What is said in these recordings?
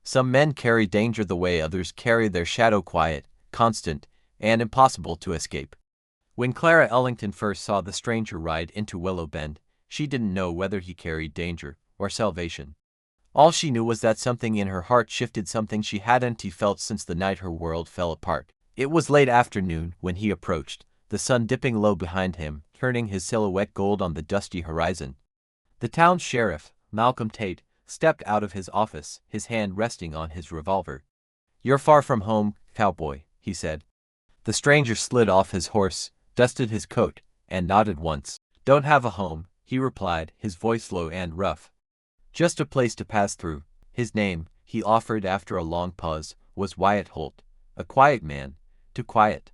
Some men carry danger the way others carry their shadow, quiet, constant, and impossible to escape. When Clara Ellington first saw the stranger ride into Willow Bend, she didn't know whether he carried danger or salvation. All she knew was that something in her heart shifted, something she hadn't felt since the night her world fell apart. It was late afternoon when he approached, the sun dipping low behind him, turning his silhouette gold on the dusty horizon. The town's sheriff, Malcolm Tate, stepped out of his office, his hand resting on his revolver. "You're far from home, cowboy," he said. The stranger slid off his horse, dusted his coat, and nodded once. "Don't have a home," he replied, his voice low and rough. "Just a place to pass through." His name, he offered after a long pause, was Wyatt Holt. A quiet man, too quiet.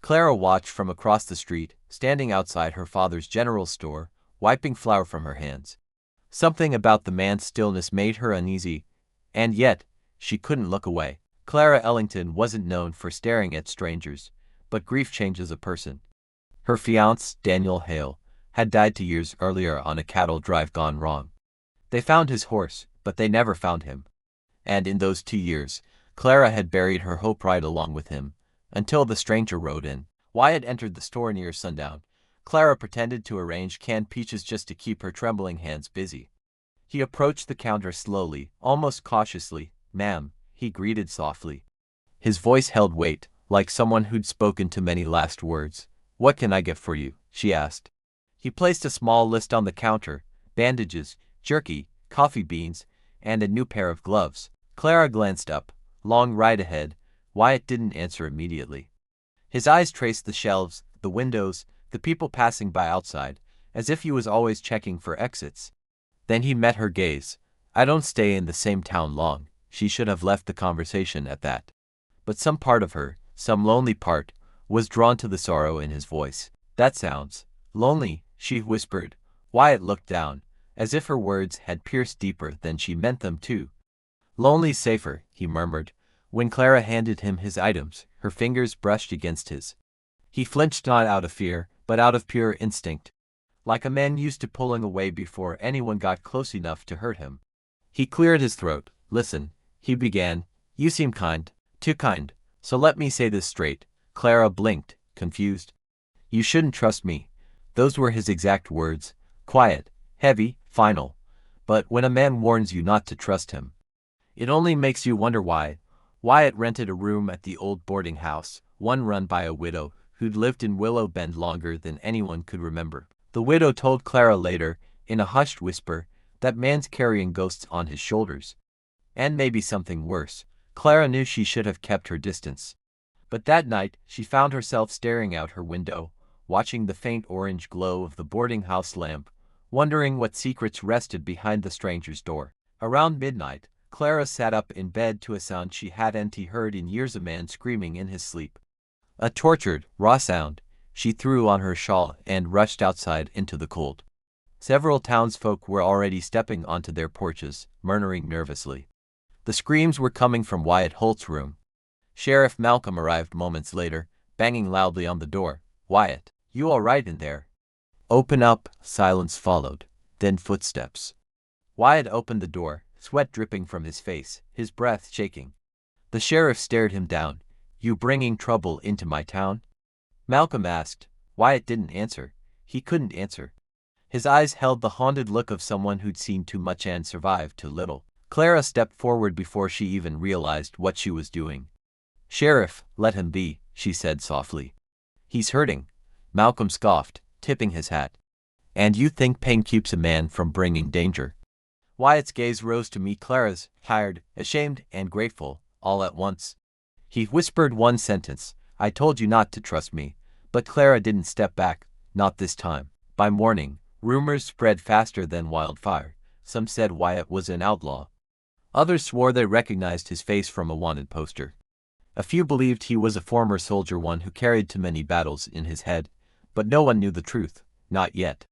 Clara watched from across the street, standing outside her father's general store, wiping flour from her hands. Something about the man's stillness made her uneasy, and yet, she couldn't look away. Clara Ellington wasn't known for staring at strangers, but grief changes a person. Her fiancé, Daniel Hale, had died 2 years earlier on a cattle drive gone wrong. They found his horse, but they never found him. And in those 2 years, Clara had buried her hope right along with him, until the stranger rode in. Wyatt entered the store near sundown. Clara pretended to arrange canned peaches just to keep her trembling hands busy. He approached the counter slowly, almost cautiously. "Ma'am," he greeted softly. His voice held weight, like someone who'd spoken too many last words. "What can I get for you?" she asked. He placed a small list on the counter: bandages, jerky, coffee beans, and a new pair of gloves. Clara glanced up. Long ride ahead. Wyatt didn't answer immediately. His eyes traced the shelves, the windows, the people passing by outside, as if he was always checking for exits. Then he met her gaze. "I don't stay in the same town long." She should have left the conversation at that. But some part of her, some lonely part, was drawn to the sorrow in his voice. "That sounds lonely," she whispered. Wyatt looked down, as if her words had pierced deeper than she meant them to. "Lonely's safer," he murmured. When Clara handed him his items, her fingers brushed against his. He flinched, not out of fear, but out of pure instinct. Like a man used to pulling away before anyone got close enough to hurt him. He cleared his throat. "Listen," he began. "You seem kind, too kind, so let me say this straight." Clara blinked, confused. "You shouldn't trust me." Those were his exact words. Quiet, heavy, final. But when a man warns you not to trust him, it only makes you wonder why. Wyatt rented a room at the old boarding house, one run by a widow who'd lived in Willow Bend longer than anyone could remember. The widow told Clara later, in a hushed whisper, that man's carrying ghosts on his shoulders. And maybe something worse. Clara knew she should have kept her distance. But that night, she found herself staring out her window, watching the faint orange glow of the boarding house lamp, wondering what secrets rested behind the stranger's door. Around midnight, Clara sat up in bed to a sound she hadn't heard in years, a man screaming in his sleep. A tortured, raw sound. She threw on her shawl and rushed outside into the cold. Several townsfolk were already stepping onto their porches, murmuring nervously. The screams were coming from Wyatt Holt's room. Sheriff Malcolm arrived moments later, banging loudly on the door. "Wyatt, you all right in there?" "Open up." Silence followed, then footsteps. Wyatt opened the door, sweat dripping from his face, his breath shaking. The sheriff stared him down. "You bringing trouble into my town?" Malcolm asked. Wyatt didn't answer. He couldn't answer. His eyes held the haunted look of someone who'd seen too much and survived too little. Clara stepped forward before she even realized what she was doing. "Sheriff, let him be," she said softly. "He's hurting." Malcolm scoffed, tipping his hat. "And you think pain keeps a man from bringing danger?" Wyatt's gaze rose to meet Clara's, tired, ashamed, and grateful, all at once. He whispered one sentence: "I told you not to trust me." But Clara didn't step back, not this time. By morning, rumors spread faster than wildfire. Some said Wyatt was an outlaw. Others swore they recognized his face from a wanted poster. A few believed he was a former soldier, one who carried too many battles in his head. But no one knew the truth, not yet.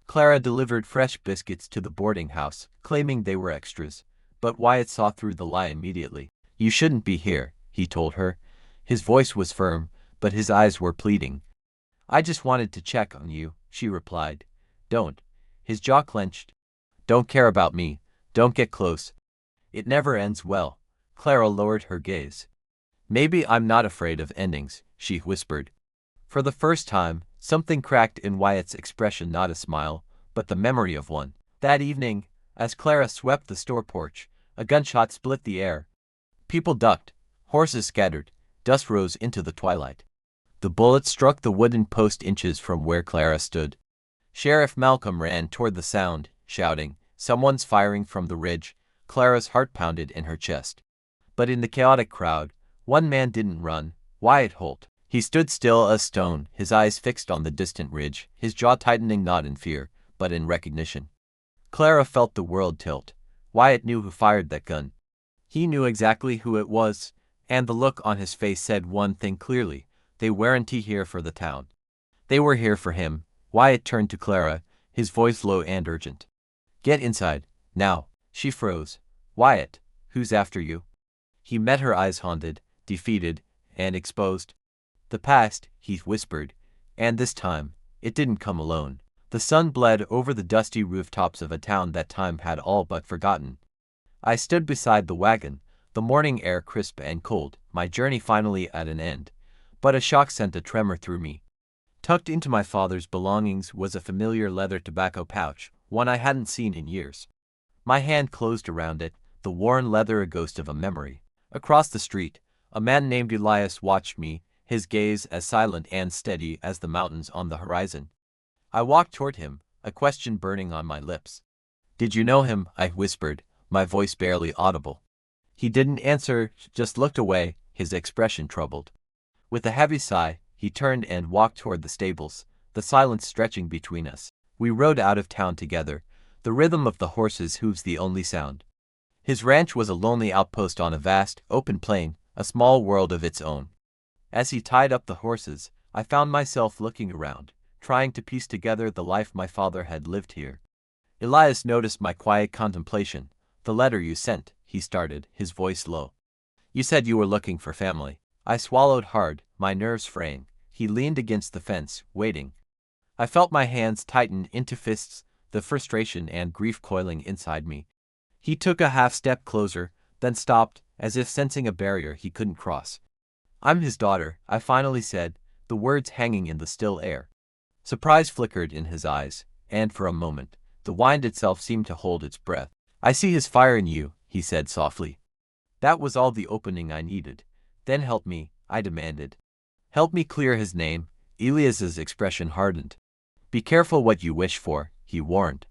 Clara delivered fresh biscuits to the boarding house, claiming they were extras. But Wyatt saw through the lie immediately. "You shouldn't be here," he told her. His voice was firm, but his eyes were pleading. "I just wanted to check on you," she replied. "Don't." His jaw clenched. "Don't care about me. Don't get close. It never ends well." Clara lowered her gaze. Maybe I'm not afraid of endings, she whispered. For the first time, something cracked in Wyatt's expression, not a smile, but the memory of one. That evening, as Clara swept the store porch, a gunshot split the air. People ducked, horses scattered, dust rose into the twilight. The bullet struck the wooden post inches from where Clara stood. Sheriff Malcolm ran toward the sound, shouting, "Someone's firing from the ridge." Clara's heart pounded in her chest. But in the chaotic crowd, one man didn't run, Wyatt Holt. He stood still as stone, his eyes fixed on the distant ridge, his jaw tightening not in fear, but in recognition. Clara felt the world tilt. Wyatt knew who fired that gun. He knew exactly who it was, and the look on his face said one thing clearly: they weren't here for the town. They were here for him. Wyatt turned to Clara, his voice low and urgent. "Get inside, now." She froze. "Wyatt, who's after you?" He met her eyes, haunted, defeated, and exposed. "The past," he whispered, and this time, it didn't come alone. The sun bled over the dusty rooftops of a town that time had all but forgotten. I stood beside the wagon, the morning air crisp and cold, my journey finally at an end. But a shock sent a tremor through me. Tucked into my father's belongings was a familiar leather tobacco pouch, one I hadn't seen in years. My hand closed around it, the worn leather a ghost of a memory. Across the street, a man named Elias watched me, his gaze as silent and steady as the mountains on the horizon. I walked toward him, a question burning on my lips. "Did you know him?" I whispered, my voice barely audible. He didn't answer, just looked away, his expression troubled. With a heavy sigh, he turned and walked toward the stables, the silence stretching between us. We rode out of town together, the rhythm of the horses' hooves the only sound. His ranch was a lonely outpost on a vast, open plain, a small world of its own. As he tied up the horses, I found myself looking around, trying to piece together the life my father had lived here. Elias noticed my quiet contemplation. "The letter you sent," he started, his voice low. "You said you were looking for family." I swallowed hard, my nerves fraying. He leaned against the fence, waiting. I felt my hands tighten into fists, the frustration and grief coiling inside me. He took a half-step closer, then stopped, as if sensing a barrier he couldn't cross. "I'm his daughter," I finally said, the words hanging in the still air. Surprise flickered in his eyes, and for a moment, the wind itself seemed to hold its breath. "I see his fire in you," he said softly. That was all the opening I needed. "Then help me," I demanded. "Help me clear his name." Elias's expression hardened. "Be careful what you wish for," he warned.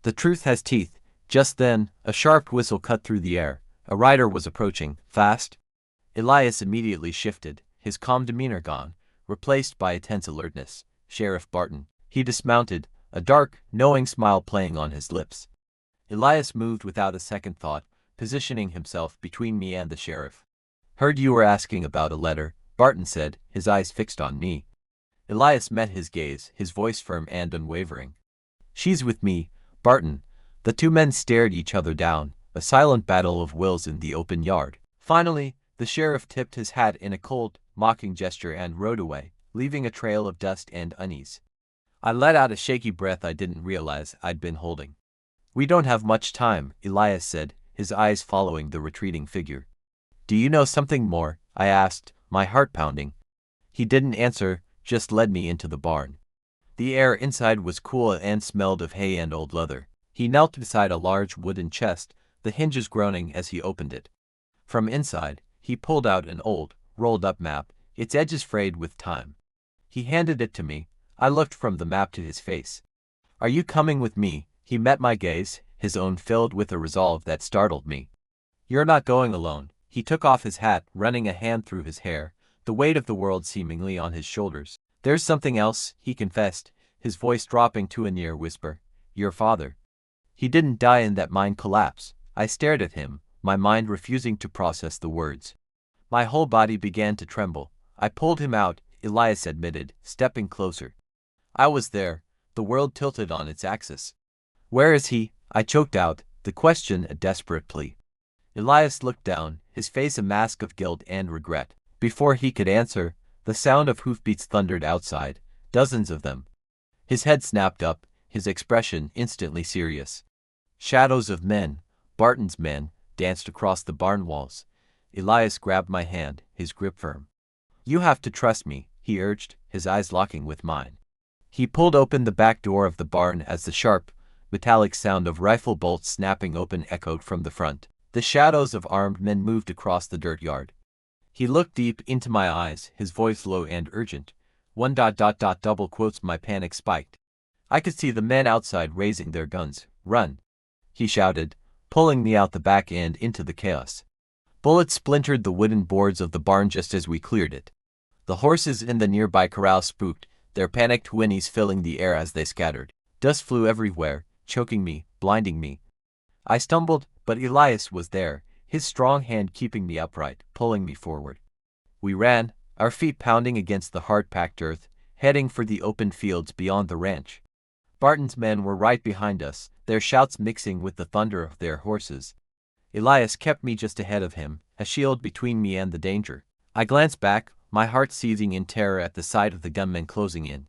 "The truth has teeth." Just then, a sharp whistle cut through the air. A rider was approaching, fast. Elias immediately shifted, his calm demeanor gone, replaced by a tense alertness. "Sheriff Barton." He dismounted, a dark, knowing smile playing on his lips. Elias moved without a second thought, positioning himself between me and the sheriff. "Heard you were asking about a letter," Barton said, his eyes fixed on me. Elias met his gaze, his voice firm and unwavering. "She's with me, Barton." The two men stared each other down, a silent battle of wills in the open yard. Finally, the sheriff tipped his hat in a cold, mocking gesture and rode away, leaving a trail of dust and unease. I let out a shaky breath I didn't realize I'd been holding. "We don't have much time," Elias said, his eyes following the retreating figure. "Do you know something more?" I asked, my heart pounding. He didn't answer, just led me into the barn. The air inside was cool and smelled of hay and old leather. He knelt beside a large wooden chest, the hinges groaning as he opened it. From inside, he pulled out an old, rolled-up map, its edges frayed with time. He handed it to me. I looked from the map to his face. "Are you coming with me?" He met my gaze, his own filled with a resolve that startled me. "You're not going alone." He took off his hat, running a hand through his hair, the weight of the world seemingly on his shoulders. "There's something else," he confessed, his voice dropping to a near whisper. "Your father. He didn't die in that mine collapse." I stared at him, my mind refusing to process the words. My whole body began to tremble. "I pulled him out," Elias admitted, stepping closer. "I was there." The world tilted on its axis. "Where is he?" I choked out, the question a desperate plea. Elias looked down, his face a mask of guilt and regret. Before he could answer, the sound of hoofbeats thundered outside, dozens of them. His head snapped up, his expression instantly serious. Shadows of men, Barton's men, danced across the barn walls. Elias grabbed my hand, his grip firm. "You have to trust me," he urged, his eyes locking with mine. He pulled open the back door of the barn as the sharp, metallic sound of rifle bolts snapping open echoed from the front. The shadows of armed men moved across the dirt yard. He looked deep into my eyes, his voice low and urgent. Double quotes. My panic spiked. I could see the men outside raising their guns. "Run!" he shouted, pulling me out the back and into the chaos. Bullets splintered the wooden boards of the barn just as we cleared it. The horses in the nearby corral spooked, their panicked whinnies filling the air as they scattered. Dust flew everywhere, choking me, blinding me. I stumbled, but Elias was there, his strong hand keeping me upright, pulling me forward. We ran, our feet pounding against the hard-packed earth, heading for the open fields beyond the ranch. Barton's men were right behind us, their shouts mixing with the thunder of their horses. Elias kept me just ahead of him, a shield between me and the danger. I glanced back, my heart seething in terror at the sight of the gunmen closing in.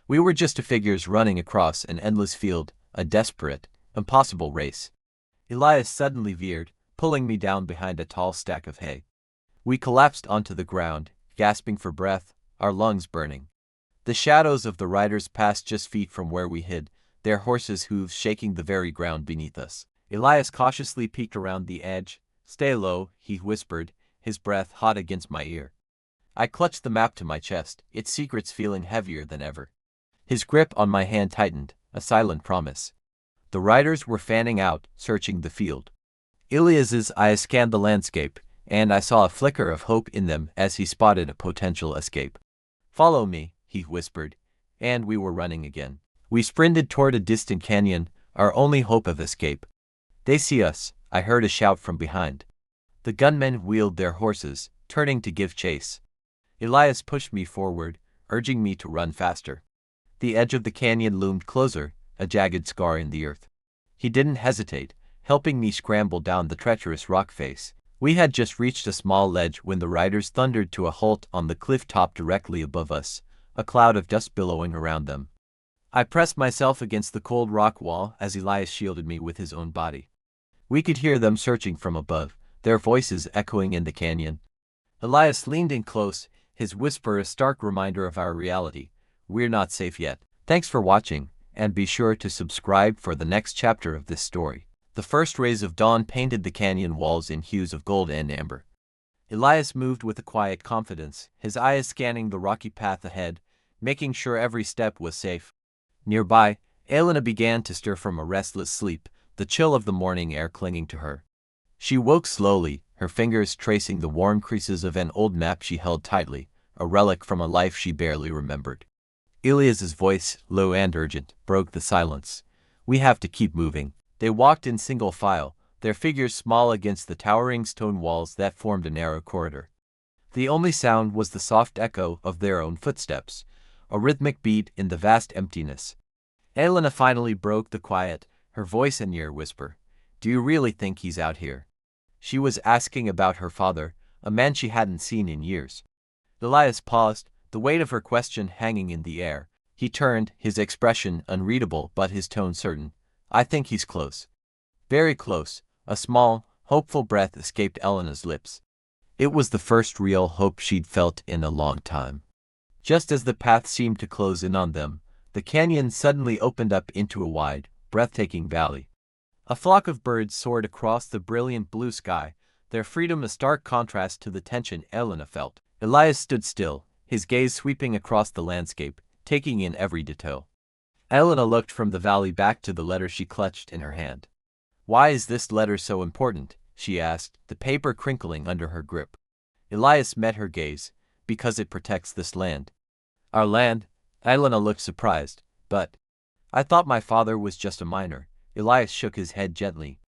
We were just two figures running across an endless field, a desperate, impossible race. Elias suddenly veered, pulling me down behind a tall stack of hay. We collapsed onto the ground, gasping for breath, our lungs burning. The shadows of the riders passed just feet from where we hid, their horses' hooves shaking the very ground beneath us. Elias cautiously peeked around the edge. "Stay low," he whispered, his breath hot against my ear. I clutched the map to my chest, its secrets feeling heavier than ever. His grip on my hand tightened, a silent promise. The riders were fanning out, searching the field. Elias's eyes scanned the landscape, and I saw a flicker of hope in them as he spotted a potential escape. "Follow me," he whispered, and we were running again. We sprinted toward a distant canyon, our only hope of escape. "They see us," I heard a shout from behind. The gunmen wheeled their horses, turning to give chase. Elias pushed me forward, urging me to run faster. The edge of the canyon loomed closer, a jagged scar in the earth. He didn't hesitate, helping me scramble down the treacherous rock face. We had just reached a small ledge when the riders thundered to a halt on the cliff top directly above us, a cloud of dust billowing around them. I pressed myself against the cold rock wall as Elias shielded me with his own body. We could hear them searching from above, their voices echoing in the canyon. Elias leaned in close, his whisper a stark reminder of our reality. We're not safe yet. Thanks for watching, and be sure to subscribe for the next chapter of this story. The first rays of dawn painted the canyon walls in hues of gold and amber. Elias moved with a quiet confidence, his eyes scanning the rocky path ahead, making sure every step was safe. Nearby, Elena began to stir from a restless sleep, the chill of the morning air clinging to her. She woke slowly, her fingers tracing the worn creases of an old map she held tightly, a relic from a life she barely remembered. Elias's voice, low and urgent, broke the silence. "We have to keep moving." They walked in single file, their figures small against the towering stone walls that formed a narrow corridor. The only sound was the soft echo of their own footsteps, a rhythmic beat in the vast emptiness. Elena finally broke the quiet, her voice a near whisper. "Do you really think he's out here?" She was asking about her father, a man she hadn't seen in years. Elias paused, the weight of her question hanging in the air. He turned, his expression unreadable but his tone certain. "I think he's close." Very close. A small, hopeful breath escaped Elena's lips. It was the first real hope she'd felt in a long time. Just as the path seemed to close in on them, the canyon suddenly opened up into a wide, breathtaking valley. A flock of birds soared across the brilliant blue sky, their freedom a stark contrast to the tension Elena felt. Elias stood still, his gaze sweeping across the landscape, taking in every detail. Elena looked from the valley back to the letter she clutched in her hand. "Why is this letter so important?" she asked, the paper crinkling under her grip. Elias met her gaze. "Because it protects this land." "Our land?" Elena looked surprised. "But I thought my father was just a miner." Elias shook his head gently.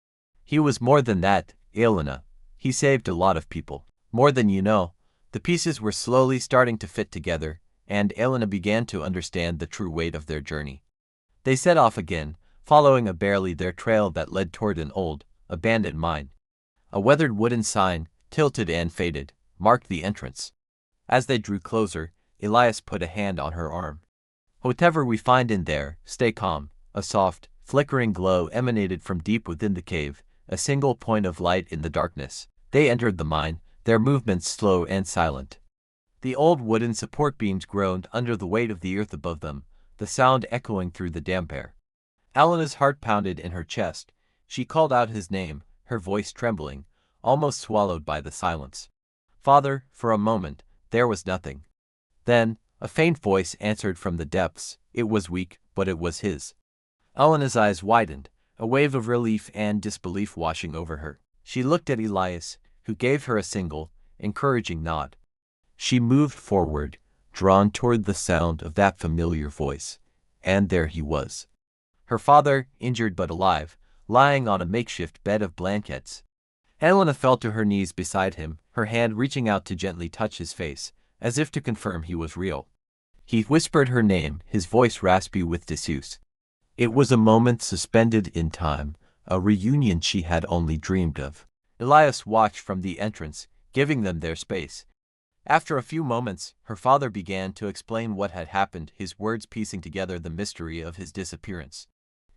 "He was more than that, Elena. He saved a lot of people. More than you know." The pieces were slowly starting to fit together, and Elena began to understand the true weight of their journey. They set off again, following a barely their trail that led toward an old, abandoned mine. A weathered wooden sign, tilted and faded, marked the entrance. As they drew closer, Elias put a hand on her arm. "Whatever we find in there, stay calm." A soft, flickering glow emanated from deep within the cave, a single point of light in the darkness. They entered the mine, their movements slow and silent. The old wooden support beams groaned under the weight of the earth above them, the sound echoing through the damp air. Elena's heart pounded in her chest. She called out his name, her voice trembling, almost swallowed by the silence. "Father," for a moment, there was nothing. Then, a faint voice answered from the depths. It was weak, but it was his. Elena's eyes widened, a wave of relief and disbelief washing over her. She looked at Elias, who gave her a single, encouraging nod. She moved forward, drawn toward the sound of that familiar voice, and there he was. Her father, injured but alive, lying on a makeshift bed of blankets. Elena fell to her knees beside him, her hand reaching out to gently touch his face, as if to confirm he was real. He whispered her name, his voice raspy with disuse. It was a moment suspended in time, a reunion she had only dreamed of. Elias watched from the entrance, giving them their space. After a few moments, her father began to explain what had happened, his words piecing together the mystery of his disappearance.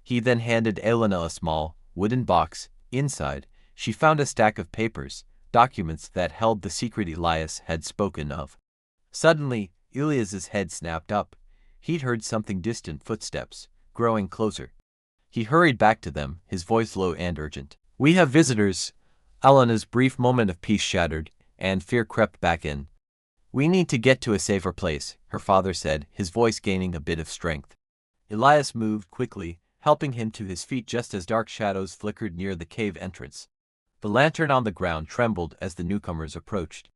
He then handed Elena a small, wooden box. Inside, she found a stack of papers, documents that held the secret Elias had spoken of. Suddenly, Elias's head snapped up. He'd heard something distant, footsteps, growing closer. He hurried back to them, his voice low and urgent. "We have visitors." Elena's brief moment of peace shattered, and fear crept back in. "We need to get to a safer place," her father said, his voice gaining a bit of strength. Elias moved quickly, helping him to his feet just as dark shadows flickered near the cave entrance. The lantern on the ground trembled as the newcomers approached.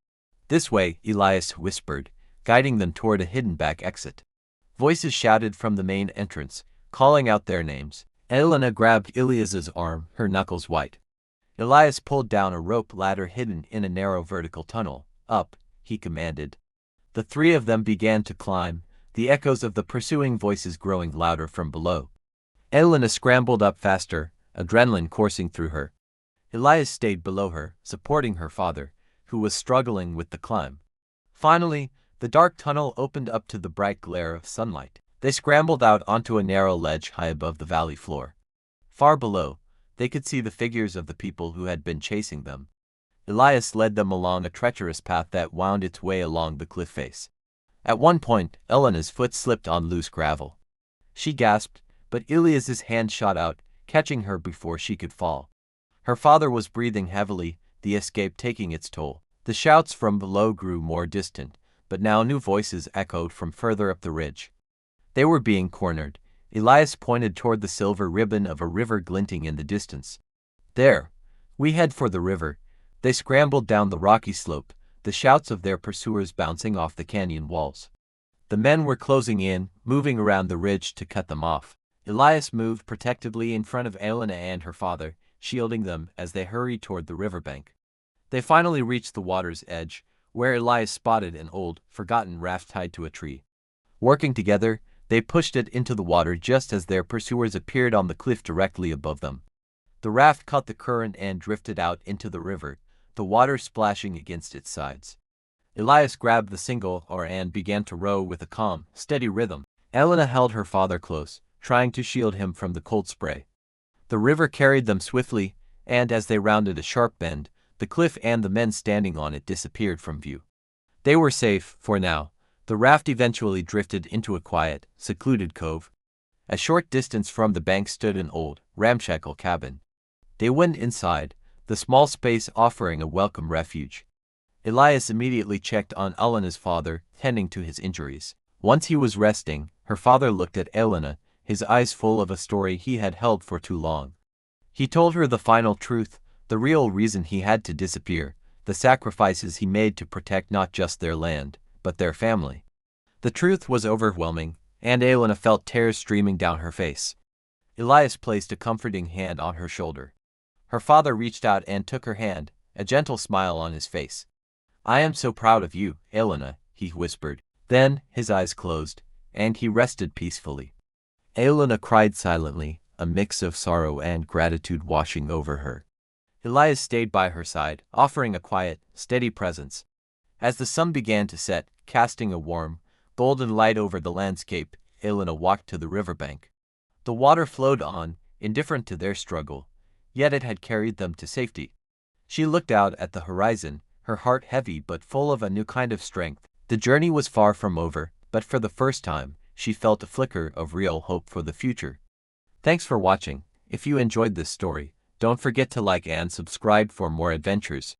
"This way," Elias whispered, guiding them toward a hidden back exit. Voices shouted from the main entrance, calling out their names. Elena grabbed Elias's arm, her knuckles white. Elias pulled down a rope ladder hidden in a narrow vertical tunnel. "Up," he commanded. The three of them began to climb, the echoes of the pursuing voices growing louder from below. Elena scrambled up faster, adrenaline coursing through her. Elias stayed below her, supporting her father, who was struggling with the climb. Finally, the dark tunnel opened up to the bright glare of sunlight. They scrambled out onto a narrow ledge high above the valley floor. Far below, they could see the figures of the people who had been chasing them. Elias led them along a treacherous path that wound its way along the cliff face. At one point, Elena's foot slipped on loose gravel. She gasped, but Elias's hand shot out, catching her before she could fall. Her father was breathing heavily, the escape taking its toll. The shouts from below grew more distant, but now new voices echoed from further up the ridge. They were being cornered. Elias pointed toward the silver ribbon of a river glinting in the distance. "There. We head for the river." They scrambled down the rocky slope, the shouts of their pursuers bouncing off the canyon walls. The men were closing in, moving around the ridge to cut them off. Elias moved protectively in front of Elena and her father, shielding them as they hurried toward the riverbank. They finally reached the water's edge, where Elias spotted an old, forgotten raft tied to a tree. Working together, they pushed it into the water just as their pursuers appeared on the cliff directly above them. The raft caught the current and drifted out into the river, the water splashing against its sides. Elias grabbed the single oar and began to row with a calm, steady rhythm. Elena held her father close, trying to shield him from the cold spray. The river carried them swiftly, and as they rounded a sharp bend, the cliff and the men standing on it disappeared from view. They were safe, for now. The raft eventually drifted into a quiet, secluded cove. A short distance from the bank stood an old, ramshackle cabin. They went inside, the small space offering a welcome refuge. Elias immediately checked on Elena's father, tending to his injuries. Once he was resting, her father looked at Elena, his eyes full of a story he had held for too long. He told her the final truth, the real reason he had to disappear, the sacrifices he made to protect not just their land, but their family. The truth was overwhelming, and Elena felt tears streaming down her face. Elias placed a comforting hand on her shoulder. Her father reached out and took her hand, a gentle smile on his face. "I am so proud of you, Elena," he whispered. Then, his eyes closed, and he rested peacefully. Elena cried silently, a mix of sorrow and gratitude washing over her. Elias stayed by her side, offering a quiet, steady presence. As the sun began to set, casting a warm, golden light over the landscape, Elena walked to the riverbank. The water flowed on, indifferent to their struggle, yet it had carried them to safety. She looked out at the horizon, her heart heavy but full of a new kind of strength. The journey was far from over, but for the first time, she felt a flicker of real hope for the future. Thanks for watching. If you enjoyed this story, don't forget to like and subscribe for more adventures.